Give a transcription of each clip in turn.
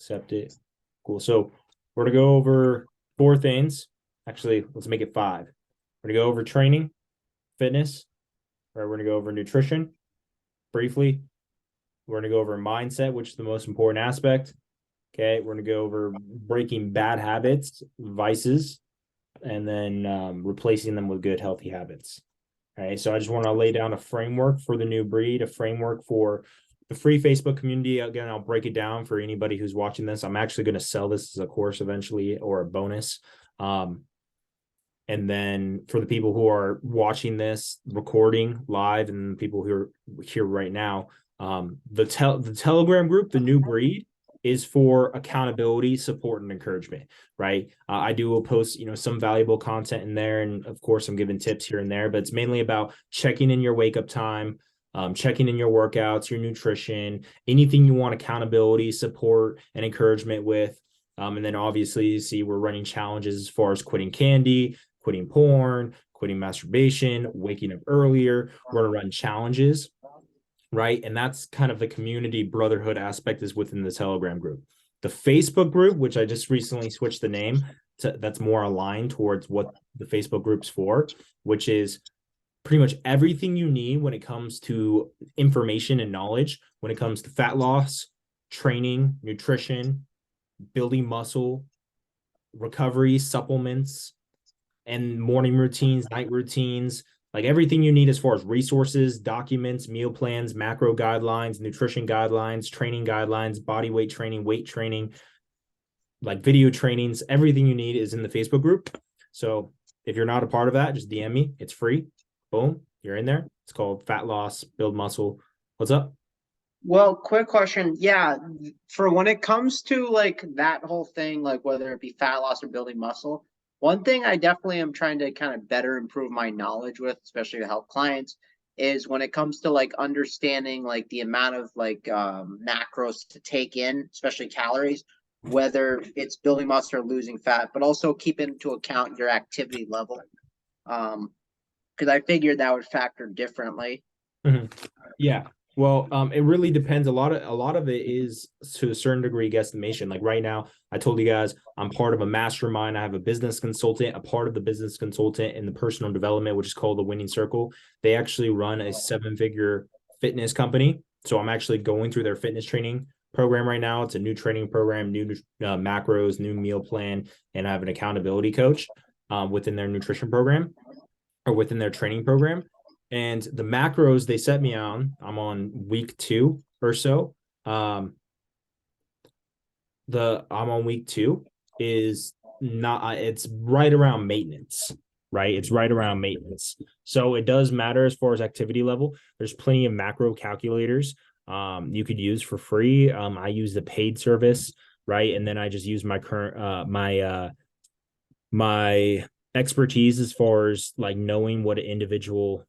Accept it. Cool. So we're going to go over 4 things. Actually, let's make it 5. We're going to go over training, fitness, right? We're going to go over nutrition briefly. We're going to go over mindset, which is the most important aspect. Okay. We're going to go over breaking bad habits, vices, and then replacing them with good, healthy habits. All right. So I just want to lay down a framework for the new breed, a framework for the free Facebook community. Again, I'll break it down for anybody who's watching this. I'm actually going to sell this as a course eventually or a bonus. And then for the people who are watching this recording live and people who are here right now, the Telegram group, the new breed, is for accountability, support, and encouragement, right? I do post, some valuable content in there. And of course, I'm giving tips here and there, but it's mainly about checking in your wake up time, checking in your workouts, your nutrition, anything you want accountability, support, and encouragement with. And then obviously, you see we're running challenges as far as quitting candy, quitting porn, quitting masturbation, waking up earlier. We're going to run challenges, right? And that's kind of the community brotherhood aspect is within the Telegram group. The Facebook group, which I just recently switched the name to, that's more aligned towards what the Facebook group's for, which is pretty much everything you need when it comes to information and knowledge, when it comes to fat loss, training, nutrition, building muscle, recovery, supplements, and morning routines, night routines, like everything you need as far as resources, documents, meal plans, macro guidelines, nutrition guidelines, training guidelines, body weight training, weight training, like video trainings, everything you need is in the Facebook group. So if you're not a part of that, just DM me. It's free. Boom, you're in there. It's called Fat Loss, Build Muscle. What's up? Well, quick question. Yeah, for when it comes to like that whole thing, like whether it be fat loss or building muscle, one thing I definitely am trying to kind of better improve my knowledge with, especially to help clients, is when it comes to like understanding like the amount of like macros to take in, especially calories, whether it's building muscle or losing fat, but also keep into account your activity level. Because I figured that would factor differently. Mm-hmm. Yeah. Well, it really depends. A lot of it is to a certain degree guesstimation. Like right now, I told you guys I'm part of a mastermind. I have a business consultant, a part of the business consultant in the personal development, which is called the Winning Circle. They actually run a 7-figure fitness company. So I'm actually going through their fitness training program right now. It's a new training program, new macros, new meal plan, and I have an accountability coach within their nutrition program or within their training program. And the macros they set me on, I'm on week 2 or so. I'm on week 2 is not, it's right around maintenance, right? It's right around maintenance. So it does matter as far as activity level. There's plenty of macro calculators you could use for free. I use the paid service, right? And then I just use my current, my expertise as far as like knowing what an individual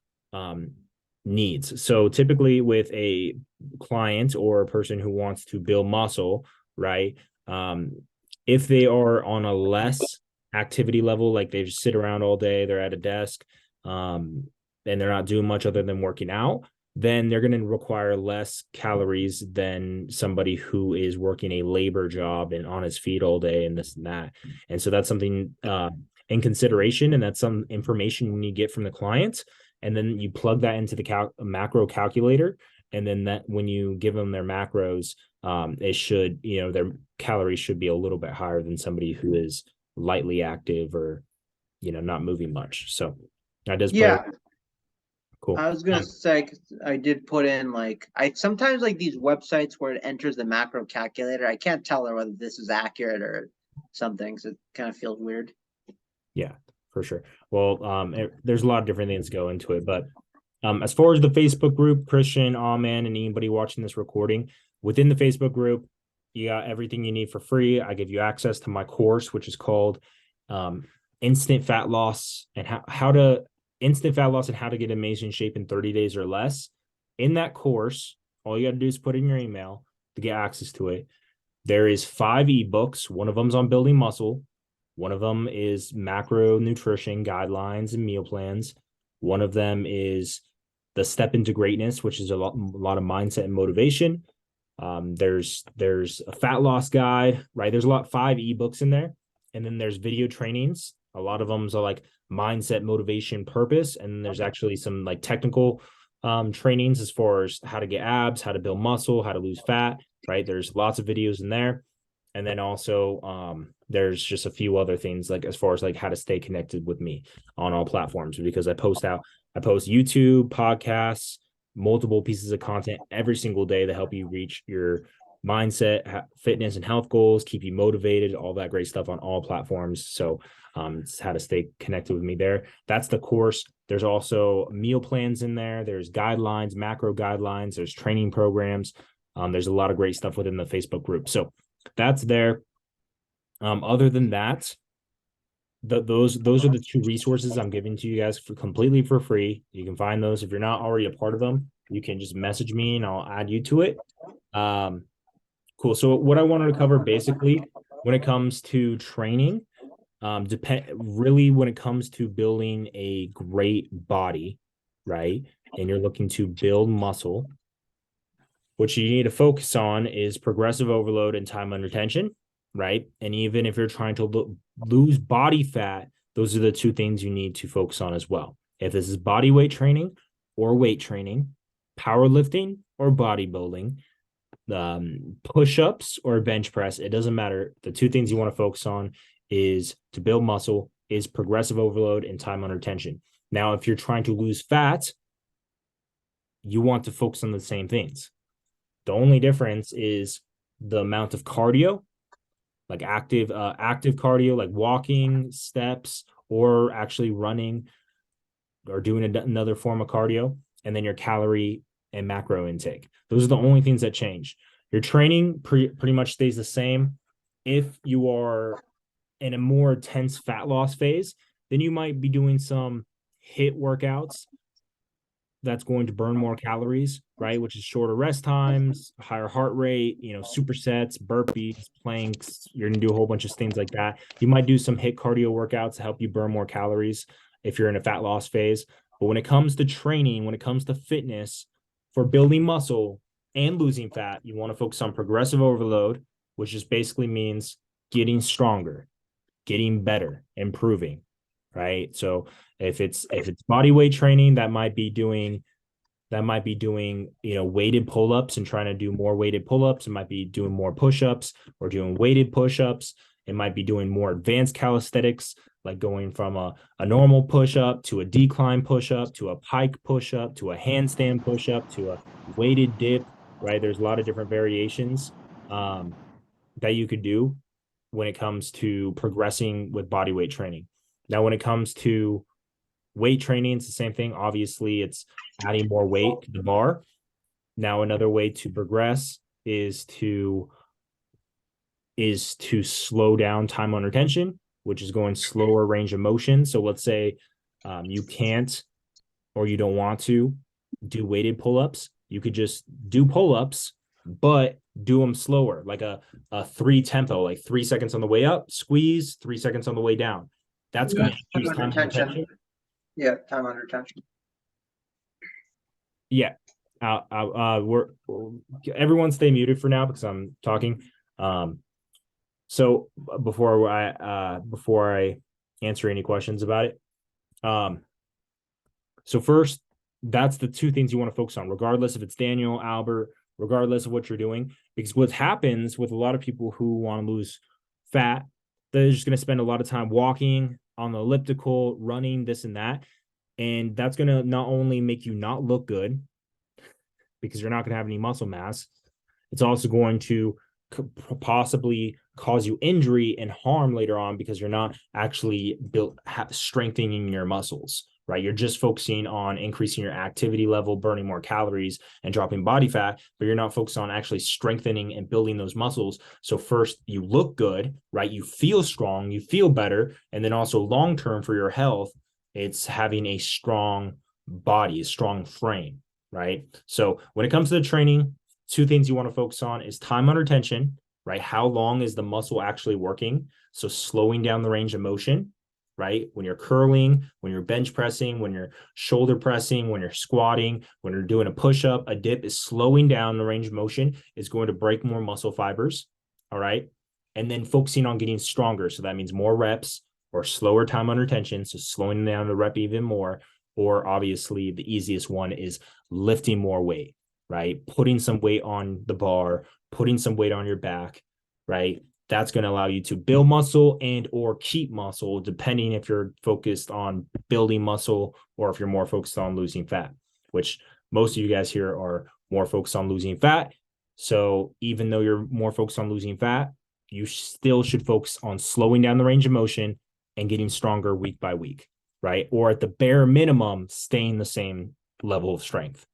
needs. So typically with a client or a person who wants to build muscle, right? If they are on a less activity level, like they just sit around all day, they're at a desk, and they're not doing much other than working out, then they're going to require less calories than somebody who is working a labor job and on his feet all day and this and that. And so that's something in consideration, and that's some information you need to get from the clients. And then you plug that into the macro calculator. And then that when you give them their macros, it should, their calories should be a little bit higher than somebody who is lightly active or, not moving much. So that does play. Yeah, Cool. I was gonna say 'cause I did put in like I sometimes like these websites where it enters the macro calculator. I can't tell whether this is accurate or something, so it kind of feels weird. Yeah, for sure. Well, there's a lot of different things go into it, but as far as the Facebook group, Christian, Amen, and anybody watching this recording, within the Facebook group, you got everything you need for free. I give you access to my course, which is called Instant Fat Loss and how to Instant Fat Loss and How to Get Amazing Shape in 30 Days or Less. In that course, all you got to do is put in your email to get access to it. There is 5 ebooks. One of them's on building muscle. One of them is macro nutrition guidelines and meal plans. One of them is the Step into Greatness, which is a lot of mindset and motivation. There's a fat loss guide, right? There's a lot 5 ebooks in there, and then there's video trainings. A lot of them are like mindset, motivation, purpose, and then there's actually some like technical trainings as far as how to get abs, how to build muscle, how to lose fat, right? There's lots of videos in there. And then also there's just a few other things like as far as like how to stay connected with me on all platforms because I post YouTube, podcasts, multiple pieces of content every single day to help you reach your mindset, fitness, and health goals, keep you motivated, all that great stuff on all platforms. So it's how to stay connected with me there. That's the course. There's also meal plans in there. There's guidelines, macro guidelines. There's training programs. There's a lot of great stuff within the Facebook group. So that's there. Other than that, those are the 2 resources I'm giving to you guys for completely for free. You can find those if you're not already a part of them. You can just message me and I'll add you to it. Cool. So what I wanted to cover basically when it comes to training, really when it comes to building a great body, right? And you're looking to build muscle, what you need to focus on is progressive overload and time under tension, right? And even if you're trying to lose body fat, those are the 2 things you need to focus on as well. If this is body weight training or weight training, powerlifting or bodybuilding, push-ups or bench press, it doesn't matter. The 2 things you want to focus on is to build muscle, is progressive overload and time under tension. Now, if you're trying to lose fat, you want to focus on the same things. The only difference is the amount of cardio, like active cardio, like walking, steps, or actually running or doing another form of cardio, and then your calorie and macro intake. Those are the only things that change. Your training pretty much stays the same. If you are in a more intense fat loss phase, then you might be doing some HIIT workouts that's going to burn more calories, right? Which is shorter rest times, higher heart rate, supersets, burpees, planks. You're going to do a whole bunch of things like that. You might do some HIIT cardio workouts to help you burn more calories if you're in a fat loss phase. But when it comes to training, when it comes to fitness, for building muscle and losing fat, you want to focus on progressive overload, which just basically means getting stronger, getting better, improving, right? So if it's body weight training, that might be doing weighted pull-ups and trying to do more weighted pull-ups. It might be doing more push-ups or doing weighted push-ups. It might be doing more advanced calisthenics, like going from a normal push-up to a decline push-up to a pike push-up to a handstand push-up to a weighted dip, right? There's a lot of different variations that you could do when it comes to progressing with body weight training. Now, when it comes to weight training, it's the same thing. Obviously, it's adding more weight to the bar. Now, another way to progress is to slow down time under tension, which is going slower range of motion. So let's say you can't or you don't want to do weighted pull-ups. You could just do pull-ups, but do them slower, like a 3 tempo, like 3 seconds on the way up, squeeze, 3 seconds on the way down. That's going to increase time under tension. Yeah, time under tension. Yeah. We're everyone stay muted for now because I'm talking. So before I answer any questions about it, so first, that's the 2 things you want to focus on, regardless if it's Daniel, Albert, regardless of what you're doing, because what happens with a lot of people who want to lose fat, they're just going to spend a lot of time walking on the elliptical, running this and that. And that's going to not only make you not look good because you're not going to have any muscle mass, it's also going to possibly cause you injury and harm later on because you're not actually strengthening your muscles, right? You're just focusing on increasing your activity level, burning more calories and dropping body fat, but you're not focused on actually strengthening and building those muscles. So first you look good, right? You feel strong, you feel better. And then also long-term for your health, it's having a strong body, a strong frame, right? So when it comes to the training, 2 things you want to focus on is time under tension, right? How long is the muscle actually working? So slowing down the range of motion. right? When you're curling, when you're bench pressing, when you're shoulder pressing, when you're squatting, when you're doing a push-up, a dip is slowing down the range of motion, is going to break more muscle fibers. All right. And then focusing on getting stronger. So that means more reps or slower time under tension. So slowing down the rep even more. Or obviously the easiest one is lifting more weight, right? Putting some weight on the bar, putting some weight on your back, right? That's going to allow you to build muscle and or keep muscle, depending if you're focused on building muscle or if you're more focused on losing fat, which most of you guys here are more focused on losing fat. So even though you're more focused on losing fat, you still should focus on slowing down the range of motion and getting stronger week by week, right? Or at the bare minimum, staying the same level of strength.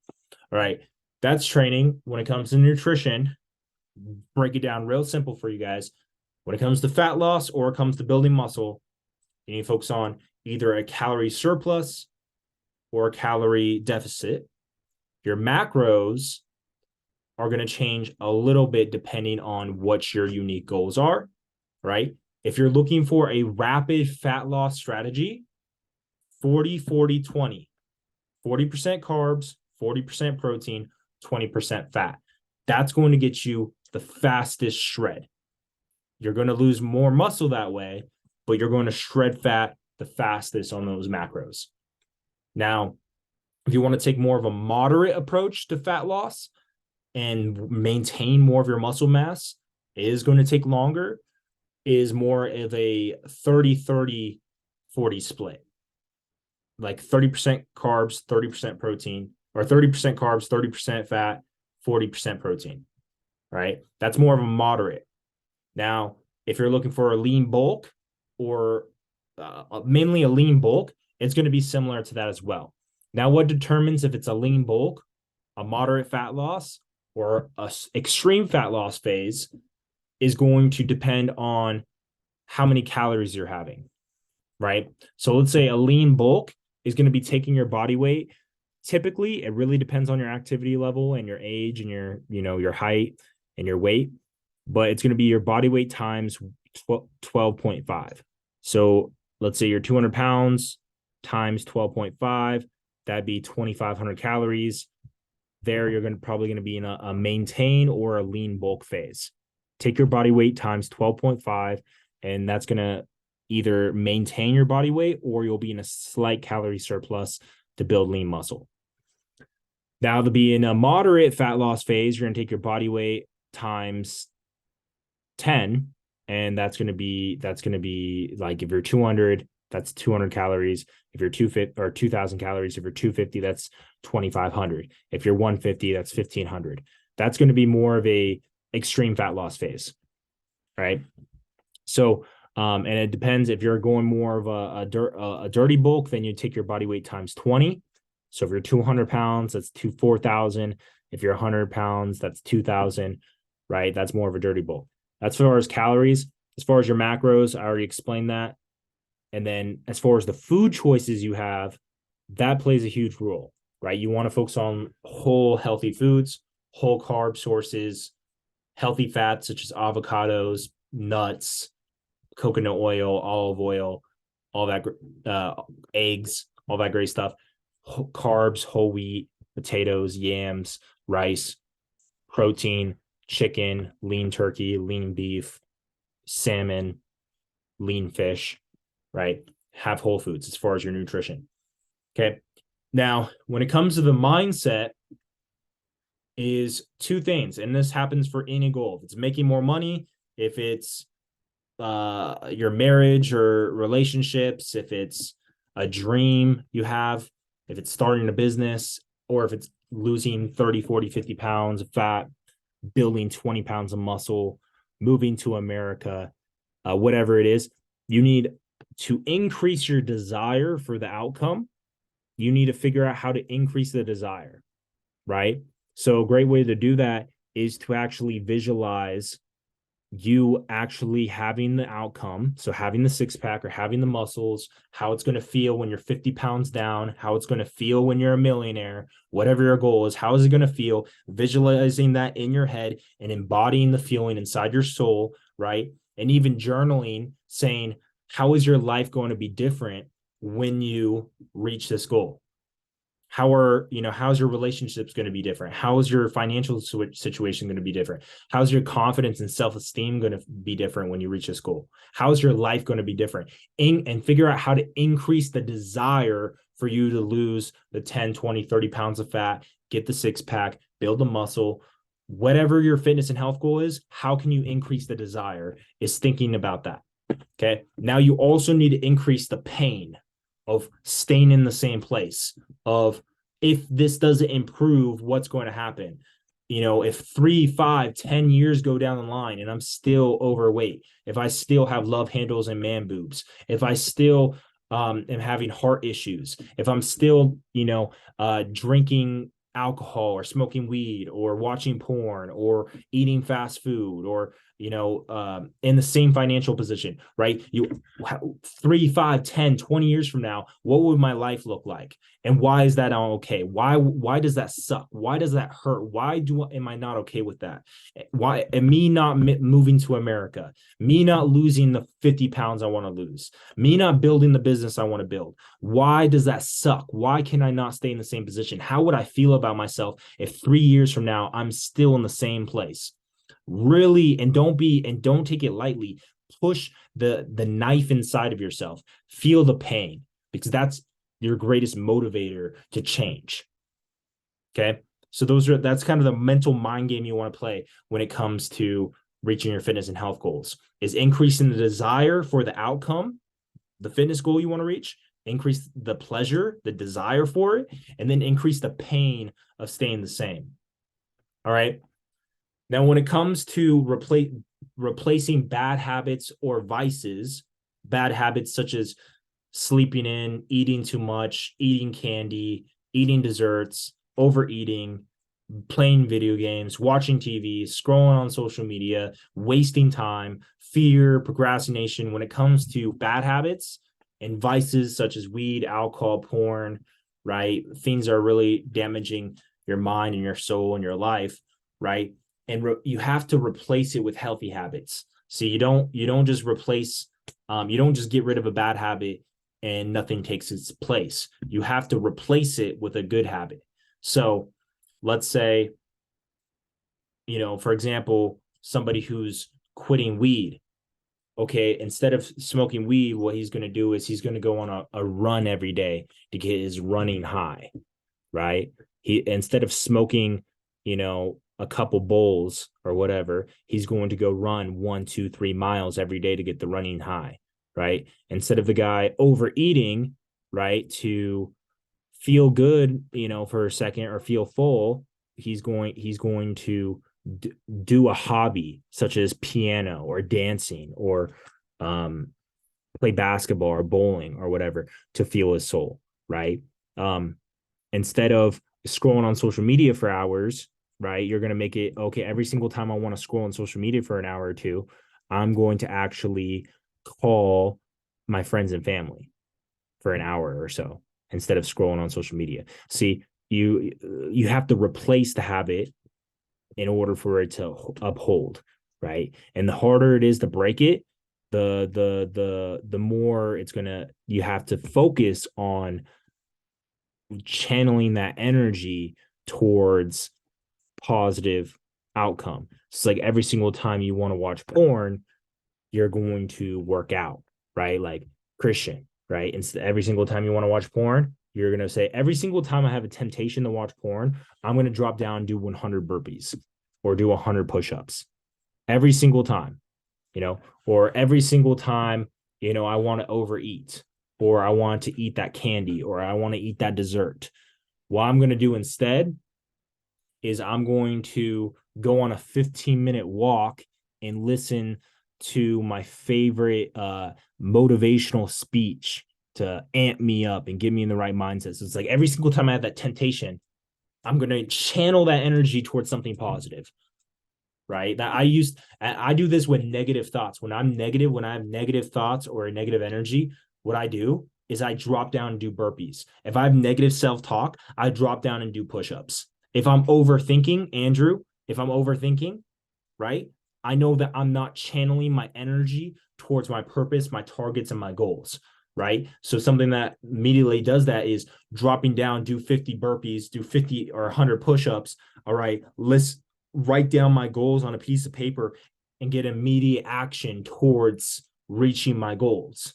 All right. That's training. When it comes to nutrition, break it down real simple for you guys. When it comes to fat loss or it comes to building muscle, you need to focus on either a calorie surplus or a calorie deficit. Your macros are going to change a little bit depending on what your unique goals are, right? If you're looking for a rapid fat loss strategy, 40, 40, 20, 40% carbs, 40% protein, 20% fat. That's going to get you the fastest shred. You're going to lose more muscle that way, but you're going to shred fat the fastest on those macros. Now, if you want to take more of a moderate approach to fat loss and maintain more of your muscle mass, it is going to take longer, is more of a 30-30-40 split. Like 30% carbs, 30% protein, or 30% carbs, 30% fat, 40% protein, right? That's more of a moderate. Now, if you're looking for a lean bulk or mainly a lean bulk, it's going to be similar to that as well. Now, what determines if it's a lean bulk, a moderate fat loss, or a extreme fat loss phase is going to depend on how many calories you're having, right? So let's say a lean bulk is going to be taking your body weight. Typically, it really depends on your activity level and your age and your height and your weight, but it's going to be your body weight times 12.5. So let's say you're 200 pounds times 12.5, that'd be 2,500 calories. There, you're probably going to be in a maintain or a lean bulk phase. Take your body weight times 12.5, and that's going to either maintain your body weight or you'll be in a slight calorie surplus to build lean muscle. Now, to be in a moderate fat loss phase, you're going to take your body weight times 10, and that's going to be like if you're 200, that's 200 calories. If you're 250 or 2,000 calories, if you're 250, that's 2,500. If you're 150, that's 1,500. That's going to be more of a extreme fat loss phase, right? So, and it depends if you're going more of a dirty bulk, then you take your body weight times 20. So if you're 200 pounds, that's 4,000. If you're 100 pounds, that's 2,000, right? That's more of a dirty bulk. As far as calories, as far as your macros, I already explained that. And then as far as the food choices you have, that plays a huge role, right? You want to focus on whole healthy foods, whole carb sources, healthy fats such as avocados, nuts, coconut oil, olive oil, all that, eggs, all that great stuff. Carbs, whole wheat, potatoes, yams, rice, protein, chicken, lean turkey, lean beef, salmon, lean fish, right? Have whole foods as far as your nutrition. Okay. Now, when it comes to the mindset, is two things, and this happens for any goal. If it's making more money, if it's your marriage or relationships, if it's a dream you have, if it's starting a business, or if it's losing 30, 40, 50 pounds of fat, building 20 pounds of muscle, moving to America, whatever it is, you need to increase your desire for the outcome. You need to figure out how to increase the desire, right? So a great way to do that is to actually visualize you actually having the outcome. So having the six pack or having the muscles, how it's going to feel when you're 50 pounds down, how it's going to feel when you're a millionaire, whatever your goal is, how is it going to feel? Visualizing that in your head and embodying the feeling inside your soul, right? And even journaling saying, how is your life going to be different when you reach this goal? How's your relationships going to be different? How is your financial situation going to be different? How's your confidence and self-esteem going to be different when you reach this goal? How's your life going to be different? And figure out how to increase the desire for you to lose the 10, 20, 30 pounds of fat, get the six pack, build the muscle, whatever your fitness and health goal is. How can you increase the desire is thinking about that. Okay. Now you also need to increase the pain of staying in the same place, of if this doesn't improve, what's going to happen? If 3, 5, 10 years go down the line and I'm still overweight, if I still have love handles and man boobs, if I still am having heart issues, if I'm still, drinking alcohol or smoking weed or watching porn or eating fast food or in the same financial position, right? 3, 5, 10, 20 years from now, what would my life look like? And why is that all okay? Why does that suck? Why does that hurt? Am I not okay with that? Why, and me not moving to America, me not losing the 50 pounds I want to lose, me not building the business I want to build? Why does that suck? Why can I not stay in the same position? How would I feel about myself if 3 years from now I'm still in the same place? Really, and don't take it lightly. Push the knife inside of yourself. Feel the pain, because that's your greatest motivator to change. Okay. So that's kind of the mental mind game you want to play when it comes to reaching your fitness and health goals, is increasing the desire for the outcome, the fitness goal you want to reach, increase the pleasure, the desire for it, and then increase the pain of staying the same. All right. Now, when it comes to replacing bad habits or vices, bad habits such as sleeping in, eating too much, eating candy, eating desserts, overeating, playing video games, watching TV, scrolling on social media, wasting time, fear, procrastination, when it comes to bad habits and vices such as weed, alcohol, porn, right? Things are really damaging your mind and your soul and your life, right? And you have to replace it with healthy habits. So you don't just replace, you don't just get rid of a bad habit and nothing takes its place. You have to replace it with a good habit. So let's say, for example, somebody who's quitting weed. Okay, instead of smoking weed, what he's going to do is he's going to go on a run every day to get his running high, right? He, instead of smoking, a couple bowls or whatever, he's going to go run 1, 2, 3 miles every day to get the running high, right? Instead of the guy overeating, right, to feel good, for a second, or feel full, he's going to do a hobby such as piano or dancing or play basketball or bowling or whatever to feel his soul, right? Instead of scrolling on social media for hours, right? You're going to make it, okay, every single time I want to scroll on social media for an hour or two, I'm going to actually call my friends and family for an hour or so instead of scrolling on social media. See, you have to replace the habit in order for it to uphold, right? And the harder it is to break it, the more you have to focus on channeling that energy towards positive outcome. It's like every single time you want to watch porn, you're going to work out, right? Like Christian, right? And every single time you want to watch porn, you're going to say, every single time I have a temptation to watch porn, I'm going to drop down and do 100 burpees or do 100 push-ups every single time, or every single time, I want to overeat, or I want to eat that candy, or I want to eat that dessert. What I'm going to do instead is I'm going to go on a 15-minute walk and listen to my favorite motivational speech to amp me up and get me in the right mindset. So it's like every single time I have that temptation, I'm going to channel that energy towards something positive, right? That I do this with negative thoughts. When I have negative thoughts or a negative energy, what I do is I drop down and do burpees. If I have negative self-talk, I drop down and do push-ups. If I'm overthinking, Andrew, right? I know that I'm not channeling my energy towards my purpose, my targets, and my goals. Right. So something that immediately does that is dropping down, do 50 burpees, do 50 or 100 push-ups. All right. Let's write down my goals on a piece of paper and get immediate action towards reaching my goals.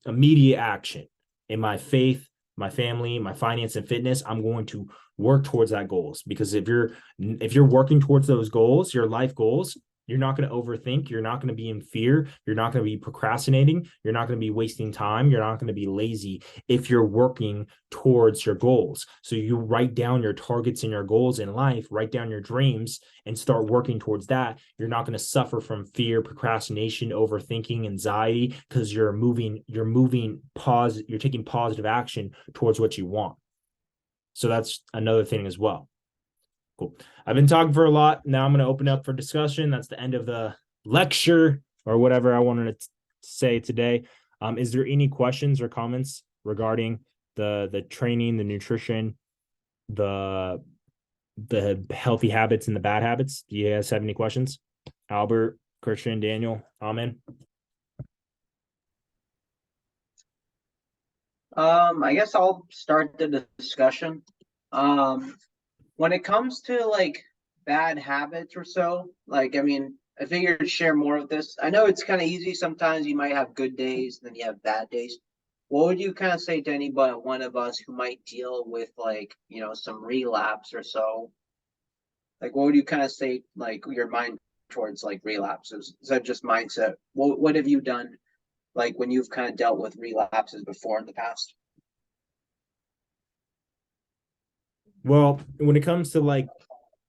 Immediate action in my faith, my family, my finance and fitness. I'm going to work towards that goals, because if you're working towards those goals, your life goals, you're not going to overthink. You're not going to be in fear. You're not going to be procrastinating. You're not going to be wasting time. You're not going to be lazy if you're working towards your goals. So you write down your targets and your goals in life, write down your dreams, and start working towards that. You're not going to suffer from fear, procrastination, overthinking, anxiety, because you're taking positive action towards what you want. So that's another thing as well. Cool. I've been talking for a lot. Now I'm going to open up for discussion. That's the end of the lecture, or whatever I wanted to say today. Is there any questions or comments regarding the training, the nutrition, the healthy habits and the bad habits? Do you guys have any questions? Albert, Christian, Daniel, Amen. I guess I'll start the discussion. When it comes to like bad habits or so, like, I mean, I figured to share more of this. I know it's kind of easy. Sometimes you might have good days, then you have bad days. What would you kind of say to anybody, one of us who might deal with like, some relapse or so? Like, what would you kind of say, like your mind towards like relapses? Is that just mindset? What have you done like when you've kind of dealt with relapses before in the past? Well, when it comes to like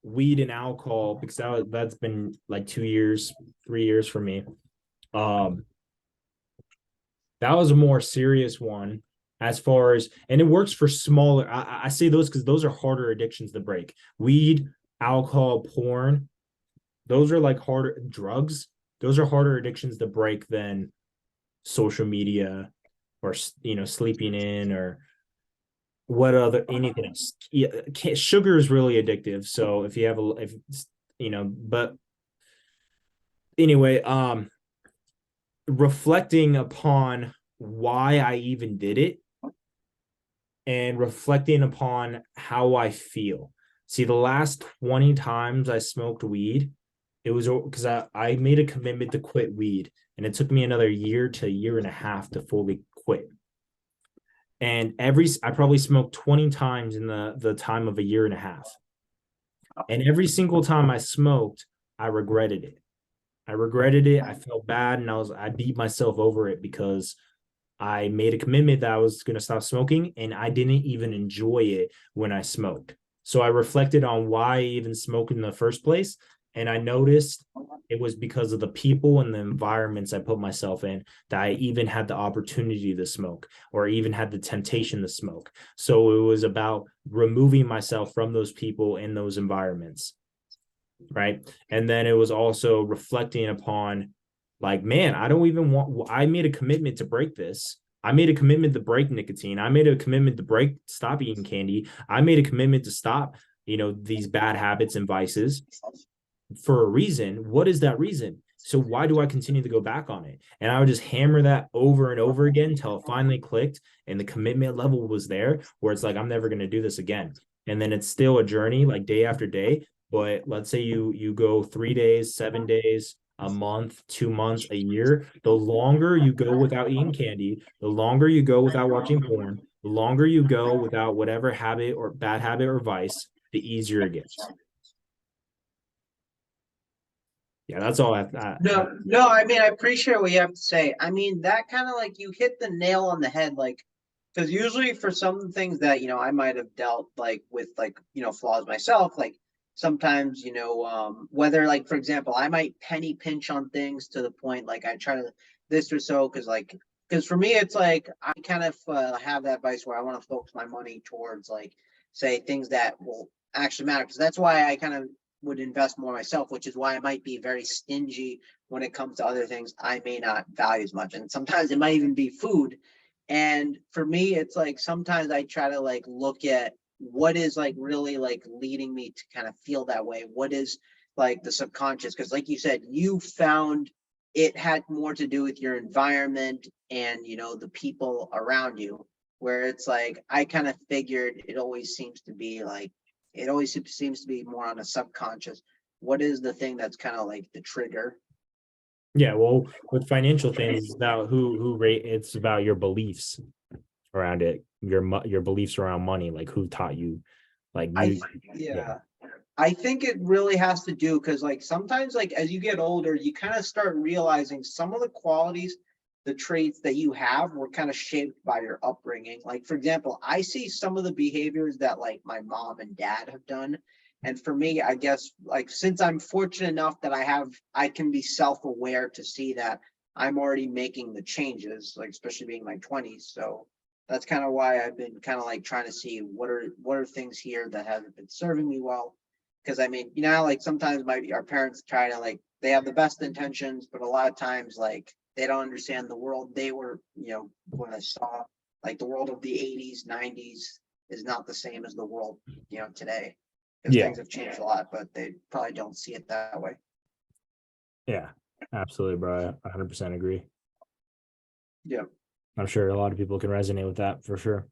weed and alcohol, because that's been like 2 years, 3 years for me. That was a more serious one, as far as, and it works for smaller. I say those because those are harder addictions to break. Weed, alcohol, porn, those are like harder drugs. Those are harder addictions to break than social media, or sleeping in, or what other anything else. Yeah, sugar is really addictive. So if you have but anyway, reflecting upon why I even did it, and reflecting upon how I feel. See, the last 20 times I smoked weed, it was because I made a commitment to quit weed, and it took me another year to a year and a half to fully quit. And I probably smoked 20 times in the time of a year and a half. And every single time I smoked, I regretted it. I regretted it. I felt bad, and I beat myself over it, because I made a commitment that I was going to stop smoking, and I didn't even enjoy it when I smoked. So I reflected on why I even smoked in the first place, and I noticed it was because of the people and the environments I put myself in, that I even had the opportunity to smoke, or even had the temptation to smoke. So it was about removing myself from those people and those environments. Right. And then it was also reflecting upon, like, man, I made a commitment to break this. I made a commitment to break nicotine. I made a commitment to stop eating candy. I made a commitment to stop, these bad habits and vices, for a reason. What is that reason? So why do I continue to go back on it? And I would just hammer that over and over again until it finally clicked, and the commitment level was there, where it's like, I'm never going to do this again. And then it's still a journey, like day after day. But let's say you go 3 days, 7 days, a month, 2 months, a year. The longer you go without eating candy, the longer you go without watching porn, the longer you go without whatever habit or bad habit or vice, the easier it gets. Yeah, that's all No, I mean, I appreciate what you have to say. I mean, that kind of like you hit the nail on the head, like, because usually for some things that, I might have dealt like with like, flaws myself, like sometimes, whether like, for example, I might penny pinch on things to the point like I try to this or so, because for me, it's like I kind of have that vice where I want to focus my money towards like, say, things that will actually matter. Because that's why I kind of would invest more myself, which is why I might be very stingy when it comes to other things I may not value as much. And sometimes it might even be food. And for me, it's like sometimes I try to like look at what is like really like leading me to kind of feel that way. What is like the subconscious, because like you said, you found it had more to do with your environment and the people around you, where it's like I kind of figured it always seems to be like it always seems to be more on a subconscious. What is the thing that's kind of like the trigger? Yeah, well, with financial things, it's about who rate. It's about your beliefs around it, your beliefs around money, like who taught you, like I you. Yeah, Yeah. I think it really has to do because like sometimes like as you get older, you kind of start realizing some of the qualities, the traits that you have were kind of shaped by your upbringing. Like for example, I see some of the behaviors that like my mom and dad have done. And for me, I guess like since I'm fortunate enough that I can be self-aware to see that I'm already making the changes, like especially being my 20s. So that's kind of why I've been kind of like trying to see what are things here that haven't been serving me well. Because I mean, like sometimes our parents try to like they have the best intentions, but a lot of times like they don't understand the world they were, when I saw like the world of the 80s, 90s is not the same as the world, today. Because yeah, things have changed a lot, but they probably don't see it that way. yeah, absolutely, bro. I 100% agree. Yeah. I'm sure a lot of people can resonate with that for sure.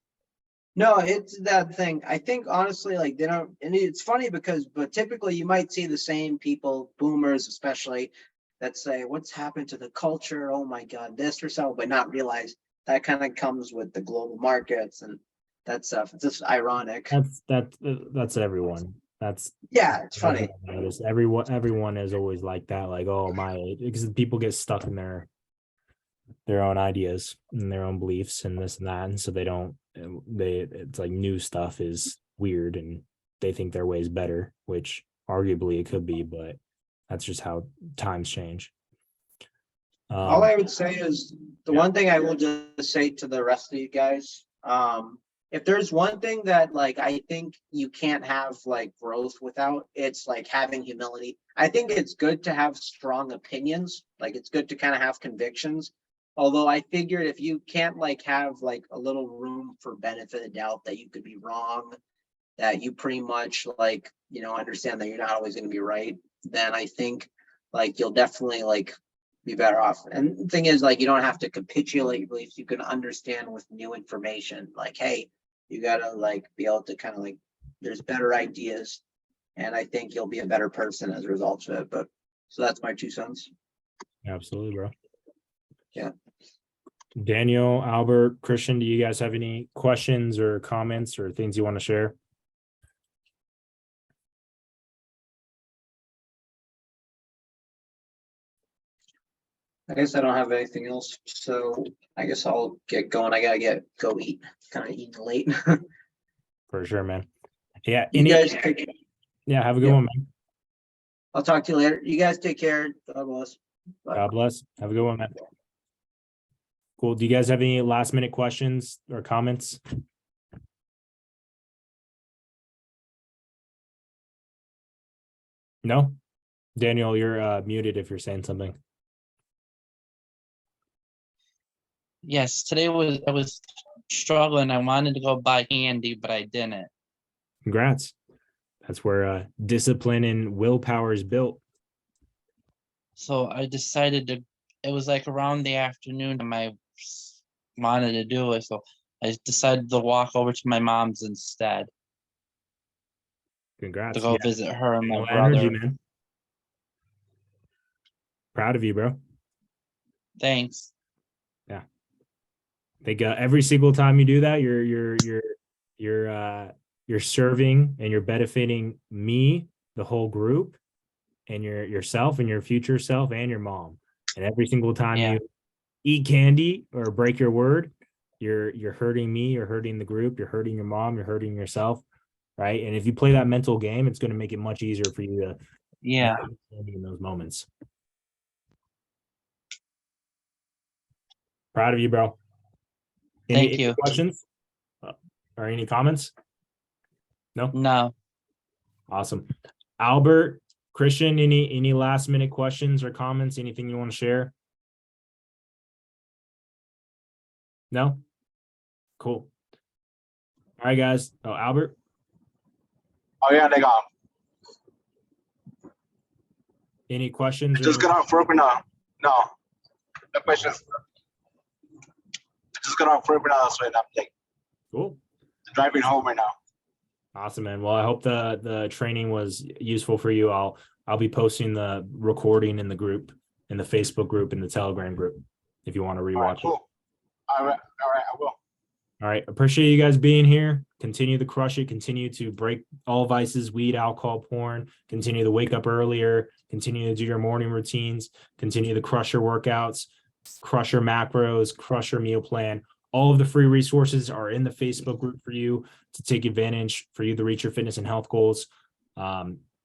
No, it's that thing. I think honestly, like they don't, and it's funny but typically you might see the same people, boomers especially, that say, "What's happened to the culture? Oh my God, this or so," but not realize that kind of comes with the global markets and that stuff. It's just ironic. That's everyone. Yeah, it's That's what funny. I've noticed. Everyone is always like that. Like, oh my, because people get stuck in their own ideas and their own beliefs and this and that, and so they don't. It's like new stuff is weird, and they think their way is better, which arguably it could be, but that's just how times change. All Um, I would say is the yeah, one thing I will just say to the rest of you guys, if there's one thing that like I think you can't have like growth without, it's like having humility. I think it's good to have strong opinions, like it's good to kind of have convictions. Although I figured if you can't like have like a little room for benefit of doubt that you could be wrong, that you pretty much like, understand that you're not always going to be right, then I think like you'll definitely like be better off. And the thing is, like, you don't have to capitulate your beliefs. You can understand with new information, like, hey, you gotta like be able to kind of like, there's better ideas, and I think you'll be a better person as a result of it. But so that's my 2 cents. absolutely, bro. Yeah. Daniel, Albert, Christian, do you guys have any questions or comments or things you want to share? I guess I don't have anything else, so I guess I'll get going. I gotta go eat. Kind of eating late. For sure, man. Yeah. You guys take care. Yeah. Have a good Yeah. one, man. I'll talk to you later. You guys take care. God bless. Bye. God bless. Have a good one, man. Cool. Do you guys have any last minute questions or comments? No? Daniel, you're muted if you're saying something. Yes, today I was struggling. I wanted to go buy candy, but I didn't. Congrats. That's where discipline and willpower is built. So I decided to, it was like around the afternoon and I wanted to do it. So I decided to walk over to my mom's instead to Congrats. go Yeah. visit her and my Energy, brother. man. Proud of you, bro. Thanks. Yeah. I think every single time you do that, you're serving and you're benefiting me, the whole group, and yourself and your future self and your mom. And every single time Yeah. you eat candy or break your word, you're hurting me, you're hurting the group, you're hurting your mom, you're hurting yourself, right? And if you play that mental game, it's going to make it much easier for you to Yeah. in those moments. Proud of you, bro. Thank Any you. questions or any comments? No. No. Awesome. Albert, Christian, any last minute questions or comments? Anything you want to share? No? Cool. All right, guys. Oh, Albert. Oh yeah, they got Any questions? Just got off work now. No, no questions. Just got off work now, so I'm like Cool. driving home right now. Awesome, man. Well, I hope the training was useful for you. I'll be posting the recording in the group, in the Facebook group, in the Telegram group, if you want to All rewatch right, it. cool. All right, I will. All right. Appreciate you guys being here. Continue to crush it. Continue to break all vices, weed, alcohol, porn. Continue to wake up earlier. Continue to do your morning routines. Continue to crush your workouts, crush your macros, crush your meal plan. All of the free resources are in the Facebook group for you to take advantage, for you to reach your fitness and health goals.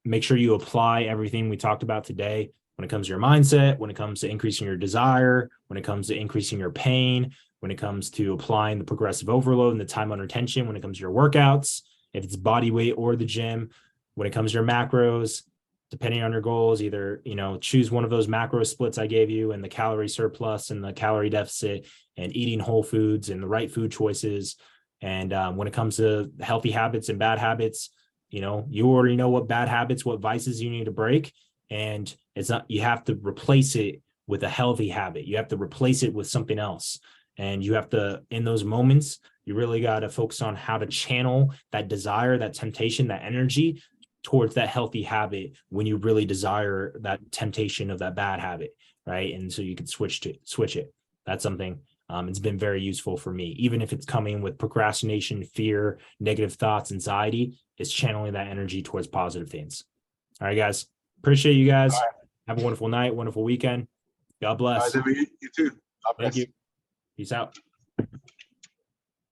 Make sure you apply everything we talked about today when it comes to your mindset, when it comes to increasing your desire, when it comes to increasing your pain, when it comes to applying the progressive overload and the time under tension, when it comes to your workouts, if it's body weight or the gym, when it comes to your macros, depending on your goals, either, choose one of those macro splits I gave you and the calorie surplus and the calorie deficit and eating whole foods and the right food choices. And when it comes to healthy habits and bad habits, you already know what bad habits, what vices you need to break. And it's not, you have to replace it with a healthy habit. You have to replace it with something else. And you have to, in those moments, you really got to focus on how to channel that desire, that temptation, that energy towards that healthy habit when you really desire that temptation of that bad habit, right? And so you can switch it. That's something it's been very useful for me, even if it's coming with procrastination, fear, negative thoughts, anxiety. It's channeling that energy towards positive things. All right, guys. Appreciate you guys. All right. Have a wonderful night, wonderful weekend. God bless. You too. God bless. Thank you. Peace out.